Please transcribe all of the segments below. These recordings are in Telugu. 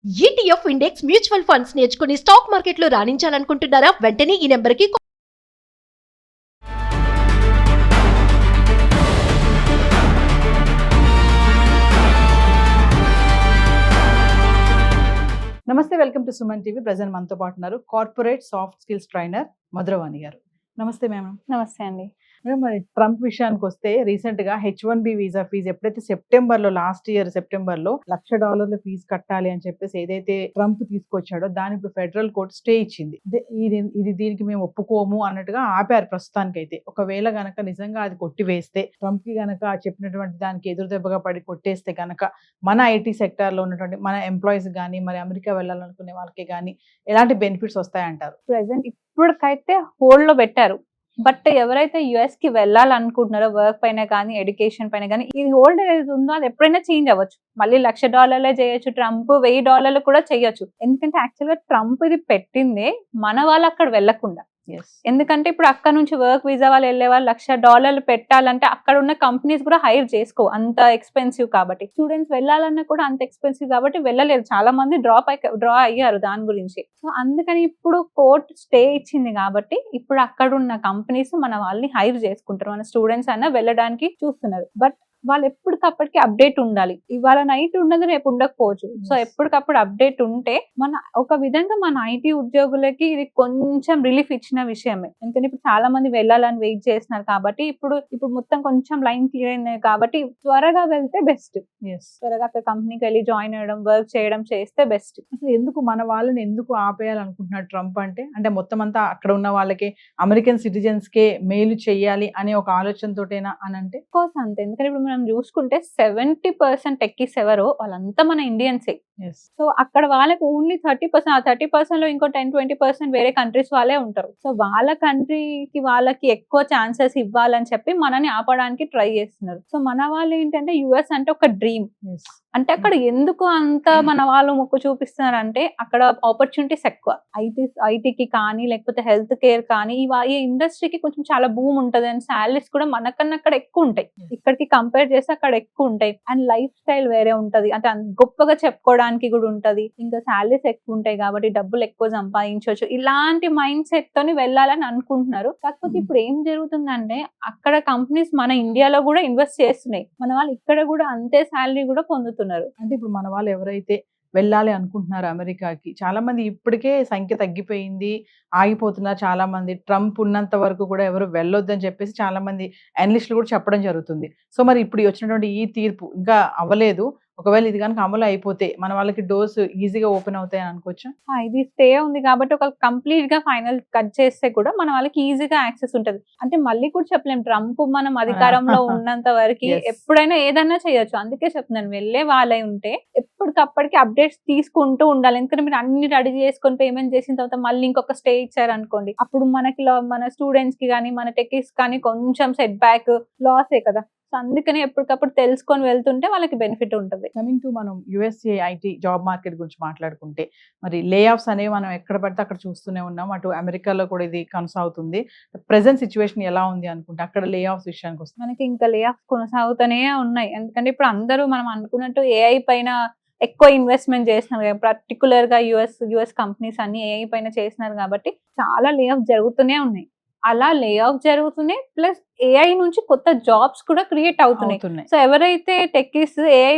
ఈటీఎఫ్ ఇండెక్స్ మ్యూచువల్ ఫండ్స్ నేర్చుకుని స్టాక్ మార్కెట్లో రాణించాలనుకుంటున్నారా? వెంటనే ఈ నెంబర్కి నమస్తే, welcome to Suman TV. Present మనతో పాటు ఉన్నారు corporate soft skills trainer Madhuravani గారు. నమస్తే మ్యామ్. నమస్తే అండి. మేడం, మరి ట్రంప్ విషయానికి వస్తే రీసెంట్ గా H1B వీసా ఫీజు ఎప్పుడైతే సెప్టెంబర్ లో లాస్ట్ ఇయర్ సెప్టెంబర్ లో $1,00,000 ఫీజు కట్టాలి అని చెప్పేసి ఏదైతే ట్రంప్ తీసుకొచ్చాడో దాని ఇప్పుడు ఫెడరల్ కోర్ట్ స్టే ఇచ్చింది. దీనికి మేము ఒప్పుకోము అన్నట్టుగా ఆపారు ప్రస్తుతానికైతే. ఒకవేళ గనక నిజంగా అది కొట్టివేస్తే, ట్రంప్ కి గనక చెప్పినటువంటి దానికి ఎదురు దెబ్బగా పడి కొట్టేస్తే గనక మన ఐటీ సెక్టార్ లో ఉన్నటువంటి మన ఎంప్లాయీస్ కానీ, మరి అమెరికా వెళ్ళాలనుకునే వాళ్ళకి కానీ ఎలాంటి బెనిఫిట్స్ వస్తాయంటారు? ప్రెసెంట్ ఇప్పటికైతే హోల్డ్ లో పెట్టారు. బట్ ఎవరైతే యుఎస్ కి వెళ్ళాలనుకుంటున్నారో వర్క్ పైన కానీ ఎడ్యుకేషన్ పైన కానీ, ఇది హోల్డ్ ఏది ఉందో అది ఎప్పుడైనా చేంజ్ అవ్వచ్చు. మళ్ళీ $1,00,000 చేయొచ్చు, ట్రంప్ $1,000 కూడా చేయొచ్చు. ఎందుకంటే యాక్చువల్ గా ట్రంప్ ఇది పెట్టిందే మన వాళ్ళు అక్కడ వెళ్లకుండా. ఎందుకంటే ఇప్పుడు అక్కడ నుంచి వర్క్ వీసా వాళ్ళు వెళ్ళే వాళ్ళు $1,00,000 పెట్టాలంటే అక్కడ ఉన్న కంపెనీస్ కూడా హైర్ చేసుకో, అంత ఎక్స్పెన్సివ్ కాబట్టి. స్టూడెంట్స్ వెళ్ళాలన్నా కూడా అంత ఎక్స్పెన్సివ్ కాబట్టి వెళ్ళలేరు. చాలా మంది డ్రా అయ్యారు దాని గురించి. సో అందుకని ఇప్పుడు కోర్ట్ స్టే ఇచ్చింది కాబట్టి ఇప్పుడు అక్కడ ఉన్న కంపెనీస్ మన వాళ్ళని హైర్ చేసుకుంటారు. మన స్టూడెంట్స్ అయినా వెళ్ళడానికి చూస్తున్నారు. బట్ వాళ్ళు ఎప్పటికప్పటికి అప్డేట్ ఉండాలి. ఇవాళ నైట్ ఉన్నది రేపు ఉండకపోవచ్చు. సో ఎప్పటికప్పుడు అప్డేట్ ఉంటే మన ఒక విధంగా మన ఐటీ ఉద్యోగులకి ఇది కొంచెం రిలీఫ్ ఇచ్చిన విషయమే. ఎందుకంటే ఇప్పుడు చాలా మంది వెళ్ళాలని వెయిట్ చేస్తున్నారు కాబట్టి ఇప్పుడు మొత్తం కొంచెం లైన్ క్లియర్ అయింది కాబట్టి త్వరగా వెళ్తే బెస్ట్. త్వరగా అక్కడ కంపెనీకి వెళ్ళి జాయిన్ అవ్వడం, వర్క్ చేయడం చేస్తే బెస్ట్. అసలు ఎందుకు మన వాళ్ళని ఎందుకు ఆపేయాలనుకుంటున్నాడు ట్రంప్? అంటే మొత్తం అంతా అక్కడ ఉన్న వాళ్ళకి, అమెరికన్ సిటిజన్స్ కే మేలు చెయ్యాలి అనే ఒక ఆలోచనతోటేనా అని అంటే? కోర్స్ అంతే. ఎందుకంటే ఇప్పుడు మనం చూసుకుంటే 70% టెక్కీస్ ఎవరో వాళ్ళంతా మన ఇండియన్సే. సో అక్కడ వాళ్ళకి ఓన్లీ 30%, ఆ 30% లో ఇంకో 10-20% వేరే కంట్రీస్ వాళ్ళే ఉంటారు. సో వాళ్ళ కంట్రీకి వాళ్ళకి ఎక్కువ ఛాన్సెస్ ఇవ్వాలని చెప్పి మనని ఆపడానికి ట్రై చేస్తున్నారు. సో మన వాళ్ళు ఏంటంటే యుఎస్ అంటే ఒక డ్రీమ్. అంటే అక్కడ ఎందుకు అంత మన వాళ్ళు మొక్కు చూపిస్తున్నారు అంటే అక్కడ ఆపర్చునిటీస్ ఎక్కువ. ఐటీకి కానీ లేకపోతే హెల్త్ కేర్ కానీ ఈ ఇండస్ట్రీకి కొంచెం చాలా బూమ్ ఉంటది. అండ్ శాలరీస్ కూడా మనకన్నా అక్కడ ఎక్కువ ఉంటాయి. ఇక్కడికి కంపేర్ చేస్తే అక్కడ ఎక్కువ ఉంటాయి. అండ్ లైఫ్ స్టైల్ వేరే ఉంటది. అంటే గొప్పగా చెప్పుకోవడానికి కూడా ఉంటది. ఇంకా శాలరీస్ ఎక్కువ ఉంటాయి కాబట్టి డబ్బులు ఎక్కువ సంపాదించవచ్చు. ఇలాంటి మైండ్ సెట్ తోని వెళ్ళాలని అనుకుంటున్నారు. కాకపోతే ఇప్పుడు ఏం జరుగుతుందంటే అక్కడ కంపెనీస్ మన ఇండియాలో కూడా ఇన్వెస్ట్ చేస్తున్నాయి. మన వాళ్ళు ఇక్కడ కూడా అంతే శాలరీ కూడా పొందుతున్నారు. అంటే ఇప్పుడు మన వాళ్ళు ఎవరైతే వెళ్ళాలి అనుకుంటున్నారు అమెరికాకి, చాలా మంది ఇప్పటికే సంఖ్య తగ్గిపోయింది, ఆగిపోతున్నారు. చాలా మంది ట్రంప్ ఉన్నంత వరకు కూడా ఎవరు వెళ్ళొద్దని చెప్పేసి చాలా మంది అనలిస్టులు కూడా చెప్పడం జరుగుతుంది. సో మరి ఇప్పుడు వచ్చినటువంటి ఈ తీర్పు ఇంకా అవ్వలేదు. ఒకవేళ ఇది కనుక అమలు అయిపోతే మన వాళ్ళకి డోర్స్ ఈజీగా ఓపెన్ అవుతాయని అనుకోవచ్చా? ఇది స్టే ఉంది కాబట్టి ఒక కంప్లీట్ గా ఫైనల్ కట్ చేస్తే కూడా మన వాళ్ళకి ఈజీగా యాక్సెస్ ఉంటది. అంటే మళ్ళీ కూడా చెప్పలేం, ట్రంప్ మనం అధికారంలో ఉన్నంత వరకు ఎప్పుడైనా ఏదైనా చేయొచ్చు. అందుకే చెప్తున్నాను, వెళ్ళే వాళ్ళే ఉంటే ఎప్పటికప్పటికి అప్డేట్స్ తీసుకుంటూ ఉండాలి. ఎందుకంటే మీరు అన్ని రెడీ చేసుకొని పేమెంట్ చేసిన తర్వాత మళ్ళీ ఇంకొక స్టే ఇచ్చారు అనుకోండి, అప్పుడు మనకి మన స్టూడెంట్స్ కి కానీ మన టెక్కీస్ కానీ కొంచెం సెట్ బ్యాక్ లాసే కదా. సో అందుకని ఎప్పటికప్పుడు తెలుసుకొని వెళ్తుంటే వాళ్ళకి బెనిఫిట్ ఉంటుంది. కమింగ్ టు మనం యుఎస్ఏ ఐటీ జాబ్ మార్కెట్ గురించి మాట్లాడుకుంటే, మరి లే ఆఫ్స్ అనేవి మనం ఎక్కడ పడితే అక్కడ చూస్తూనే ఉన్నాం. అటు అమెరికాలో కూడా ఇది కొనసాగుతుంది. ప్రెసెంట్ సిచ్యువేషన్ ఎలా ఉంది అనుకుంటే అక్కడ లే ఆఫ్స్ విషయానికి వస్తుంది? మనకి ఇంకా లే ఆఫ్స్ కొనసాగుతూనే ఉన్నాయి. ఎందుకంటే ఇప్పుడు అందరూ మనం అనుకున్నట్టు ఏఐ పైన ఎక్కువ ఇన్వెస్ట్మెంట్ చేస్తున్నారు. పర్టికులర్ గా యుఎస్ కంపెనీస్ అన్ని ఏఐ పైన చేస్తున్నారు కాబట్టి చాలా లే ఆఫ్ జరుగుతూనే ఉన్నాయి. అలా లే ఆఫ్ జరుగుతున్నాయి, ప్లస్ ఏఐ నుంచి కొత్త జాబ్స్ కూడా క్రియేట్ అవుతున్నాయి. సో ఎవరైతే టెక్కీస్ ఏఐ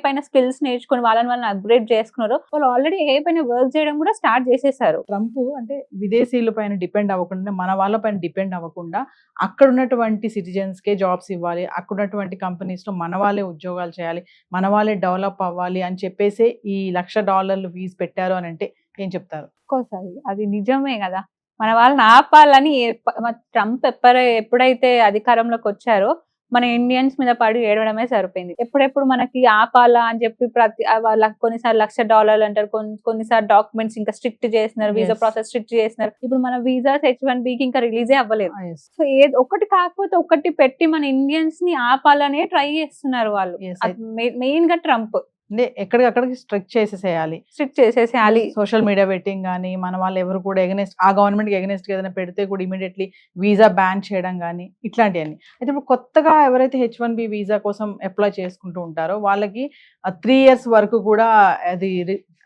పైన స్కిల్స్ నేర్చుకుని వాళ్ళని అప్గ్రేడ్ చేసుకున్నారో వాళ్ళు ఆల్రెడీ ఏఐ పైన వర్క్ చేయడం కూడా స్టార్ట్ చేసేసారు. ట్రంప్ అంటే విదేశీయుల పైన డిపెండ్ అవ్వకుండా, మన వాళ్ళ పైన డిపెండ్ అవ్వకుండా అక్కడ ఉన్నటువంటి సిటిజన్స్ కే జాబ్స్ ఇవ్వాలి, అక్కడ ఉన్నటువంటి కంపెనీస్ లో మన వాళ్ళే ఉద్యోగాలు చేయాలి, మన వాళ్ళే డెవలప్ అవ్వాలి అని చెప్పేసి ఈ $1,00,000 ఫీజు పెట్టారు అని అంటే ఏం చెప్తారు? అది నిజమే కదా. మన వాళ్ళని ఆపాలని ట్రంప్ ఎప్పుడైతే అధికారంలోకి వచ్చారో మన ఇండియన్స్ మీద పడి ఏడవడమే సరిపోయింది. ఎప్పుడెప్పుడు మనకి ఆపాలా అని చెప్పి కొన్నిసార్లు $1,00,000 అంటారు, కొన్నిసార్లు డాక్యుమెంట్స్ ఇంకా స్ట్రిక్ట్ చేస్తున్నారు, వీసా ప్రాసెస్ స్ట్రిక్ట్ చేస్తున్నారు. ఇప్పుడు మన వీసాస్ H1Bకి ఇంకా రిలీజే అవ్వలేదు. సో ఒకటి కాకపోతే ఒకటి పెట్టి మన ఇండియన్స్ ని ఆపాలనే ట్రై చేస్తున్నారు వాళ్ళు. మెయిన్ గా ట్రంప్ ఎక్కడికక్కడికి స్ట్రిక్ట్ చేసేసేయాలి. సోషల్ మీడియా వెట్టింగ్ కానీ, మన వాళ్ళు ఎవరు కూడా ఎగనెస్ట్ ఆ గవర్నమెంట్ కి ఎగనెస్ట్ ఏదైనా పెడితే కూడా ఇమీడియట్లీ వీసా బ్యాన్ చేయడం కానీ ఇట్లాంటివన్నీ. అయితే ఇప్పుడు కొత్తగా ఎవరైతే H1B వీసా కోసం అప్లై చేసుకుంటూ ఉంటారో వాళ్ళకి 3 years వరకు కూడా అది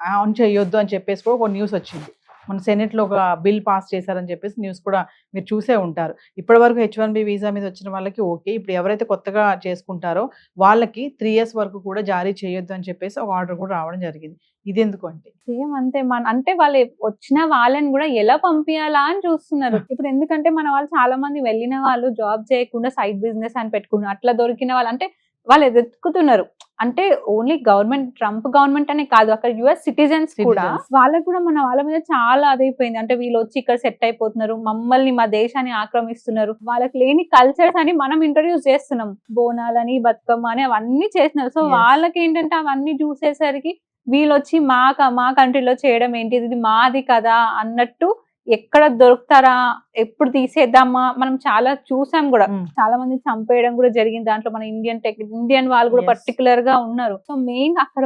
ఆన్ చేయొద్దు అని చెప్పేసి కూడా ఒక న్యూస్ వచ్చింది. మన సెనెట్లో ఒక బిల్ పాస్ చేశారని చెప్పేసి న్యూస్ కూడా మీరు చూసే ఉంటారు. ఇప్పటి వరకు H1B వీసా మీద వచ్చిన వాళ్ళకి ఓకే. ఇప్పుడు ఎవరైతే కొత్తగా చేసుకుంటారో వాళ్ళకి 3 years వరకు కూడా జారీ చేయొద్దు అని చెప్పేసి ఒక ఆర్డర్ కూడా రావడం జరిగింది. ఇది ఎందుకు అంటే సేమ్ అంతే. అంటే వాళ్ళు వచ్చిన వాళ్ళని కూడా ఎలా పంపించాలా అని చూస్తున్నారు. ఇప్పుడు ఎందుకంటే మన వాళ్ళు చాలా మంది వెళ్ళిన వాళ్ళు జాబ్ చేయకుండా సైడ్ బిజినెస్ అని పెట్టుకున్నారు. అట్లా దొరికిన వాళ్ళు అంటే వాళ్ళు ఎదుర్కొతున్నారు. అంటే ఓన్లీ గవర్నమెంట్, ట్రంప్ గవర్నమెంట్ అనే కాదు, అక్కడ యుఎస్ సిటిజన్స్ కూడా వాళ్ళకు కూడా మన వాళ్ళ మీద చాలా అదైపోయింది. అంటే వీళ్ళు వచ్చి ఇక్కడ సెట్ అయిపోతున్నారు, మమ్మల్ని మా దేశాన్ని ఆక్రమిస్తున్నారు, వాళ్ళకి లేని కల్చర్స్ అని మనం ఇంట్రడ్యూస్ చేస్తున్నాం. బోనాలని, బతుకమ్మ అని అవన్నీ చేస్తున్నారు. సో వాళ్ళకి ఏంటంటే అవన్నీ చూసేసరికి వీళ్ళు వచ్చి మా కంట్రీలో చేయడం ఏంటి, ఇది మాది కదా అన్నట్టు ఎక్కడ దొరుకుతారా, ఎప్పుడు తీసేద్దామా, మనం చాలా చూసాం కూడా. చాలా మంది చంపేయడం కూడా జరిగింది. దాంట్లో మన ఇండియన్ వాళ్ళు కూడా పర్టికులర్ గా ఉన్నారు. సో మెయిన్ అక్కడ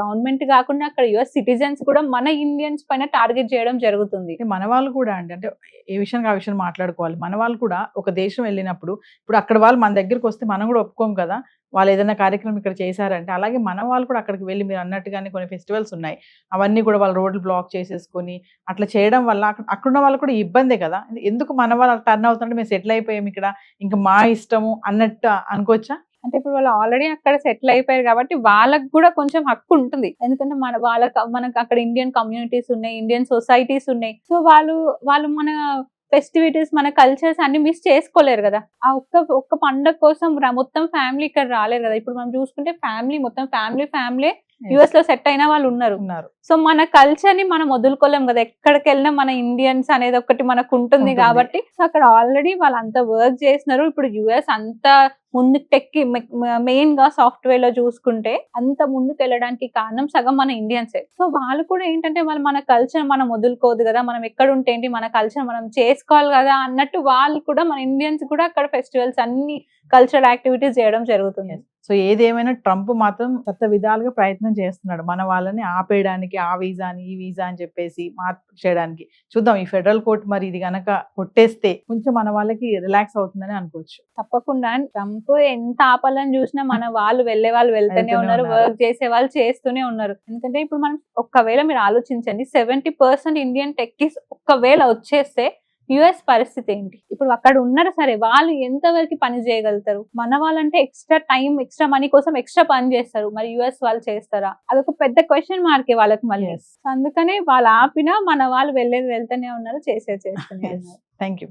గవర్నమెంట్ కాకుండా అక్కడ యుఎస్ సిటిజన్స్ కూడా మన ఇండియన్స్ పైన టార్గెట్ చేయడం జరుగుతుంది. మన వాళ్ళు కూడా అంటే ఏ విషయానికి ఆ విషయం మాట్లాడుకోవాలి. మన వాళ్ళు కూడా ఒక దేశం వెళ్ళినప్పుడు ఇప్పుడు అక్కడ వాళ్ళు మన దగ్గరికి వస్తే మనం కూడా ఒప్పుకోం కదా, వాళ్ళు ఏదైనా కార్యక్రమం ఇక్కడ చేశారంటే. అలాగే మన వాళ్ళు కూడా అక్కడికి వెళ్ళి మీరు అన్నట్టుగానే కొన్ని ఫెస్టివల్స్ ఉన్నాయి, అవన్నీ కూడా వాళ్ళు రోడ్లు బ్లాక్ చేసేసుకొని అట్లా చేయడం వల్ల అక్కడున్న వాళ్ళు కూడా ఇబ్బందే కదా. ఎందుకు మన వాళ్ళు టర్న్ అవుతుంటే మేము సెటిల్ అయిపోయాం ఇక్కడ, ఇంకా మా ఇష్టము అన్నట్టు అనుకోవచ్చా? అంటే ఇప్పుడు వాళ్ళు ఆల్రెడీ అక్కడ సెటిల్ అయిపోయారు కాబట్టి వాళ్ళకి కూడా కొంచెం హక్కు ఉంటుంది. ఎందుకంటే మనకు అక్కడ ఇండియన్ కమ్యూనిటీస్ ఉన్నాయి, ఇండియన్ సొసైటీస్ ఉన్నాయి. సో వాళ్ళు మన ఫెస్టివిటీస్, మన కల్చర్స్ అన్ని మిస్ చేసుకోలేరు కదా. ఆ ఒక్క పండగ కోసం మొత్తం ఫ్యామిలీ ఇక్కడ రాలేరు కదా. ఇప్పుడు మనం చూసుకుంటే మొత్తం ఫ్యామిలీ యుఎస్ లో సెట్ అయిన వాళ్ళు ఉన్నారు. సో మన కల్చర్ ని మనం వదులుకోలేం కదా. ఎక్కడికి వెళ్ళినా మన ఇండియన్స్ అనేది ఒకటి మనకు ఉంటుంది కాబట్టి. సో అక్కడ ఆల్రెడీ వాళ్ళు అంత వర్క్ చేస్తున్నారు. ఇప్పుడు యుఎస్ అంత ముందుకు టెక్కి మెయిన్ గా సాఫ్ట్వేర్ లో చూసుకుంటే అంత ముందుకు వెళ్ళడానికి కారణం సగం మన ఇండియన్సే. సో వాళ్ళు కూడా ఏంటంటే వాళ్ళు మన కల్చర్ మనం వదులుకోదు కదా, మనం ఎక్కడ ఉంటే ఏంటి, మన కల్చర్ మనం చేసుకోవాలి కదా అన్నట్టు వాళ్ళు కూడా, మన ఇండియన్స్ కూడా అక్కడ ఫెస్టివల్స్ అన్ని కల్చరల్ యాక్టివిటీస్ చేయడం జరుగుతుంది. సో ఏదేమైనా ట్రంప్ మాత్రం కొత్త విధాలుగా ప్రయత్నం చేస్తున్నాడు మన వాళ్ళని ఆపేయడానికి, ఆ వీసాని ఈ వీసా అని చెప్పేసి మార్పు చేయడానికి. చూద్దాం ఈ ఫెడరల్ కోర్ట్ మరి ఇది గనక కొట్టేస్తే కొంచెం మన వాళ్ళకి రిలాక్స్ అవుతుందని అనుకోవచ్చు. తప్పకుండా ట్రంప్ ఎంత ఆపాలని చూసినా మన వాళ్ళు వెళ్ళే వాళ్ళు వెళ్తూనే ఉన్నారు, వర్క్ చేసే వాళ్ళు చేస్తూనే ఉన్నారు. ఎందుకంటే ఇప్పుడు మనం ఒక్కవేళ మీరు ఆలోచించండి, 70% ఇండియన్ టెక్కీస్ ఒక్కవేళ వచ్చేస్తే యుఎస్ పరిస్థితి ఏంటి? ఇప్పుడు అక్కడ ఉన్నారు సరే, వాళ్ళు ఎంతవరకు పని చేయగలుగుతారు? మన వాళ్ళంటే ఎక్స్ట్రా టైం, ఎక్స్ట్రా మనీ కోసం ఎక్స్ట్రా పని చేస్తారు, మరి యుఎస్ వాళ్ళు చేస్తారా? అదొక పెద్ద క్వశ్చన్ మార్కే వాళ్ళకి మళ్ళీ. అందుకనే వాళ్ళు ఆపినా మన వాళ్ళు వెళ్తూనే ఉన్నారు, చేస్తూనే ఉన్నారు. Thank you.